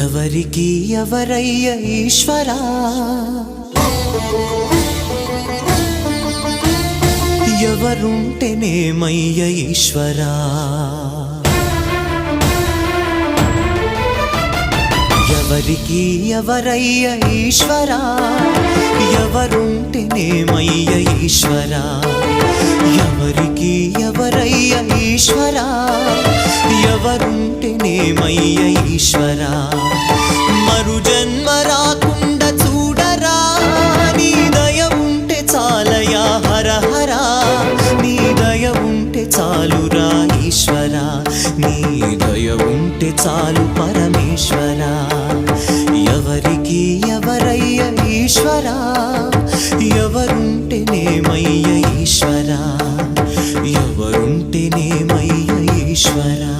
ఎవరికి ఎవరయ్య ఈశ్వరా, ఎవరుంటేనేమయ్య ఈశ్వరా. ఎవరికి ఎవరయ్య ఈశ్వరా, ఎవరుంటేనేమయ్య ఈశ్వరా. ఎవరికి ఎవరయ్య ఈశ్వరా, ఎవరుంటేనేమయ్య ఈశ్వరా. మరు జన్మ రాకుండా చూడరా, నీ దయ ఉంటే చాలయా హర హరా. నీ దయ ఉంటే చాలురా ఈశ్వరా, నీ దయ ఉంటే చాలు పరమేశ్వరా. ఎవరికి ఎవరయ్య ఈశ్వరా, ఎవరుంటేనేమయ్య ఈశ్వరా. ఎవరుంటేనేమయ్య ఈశ్వరా.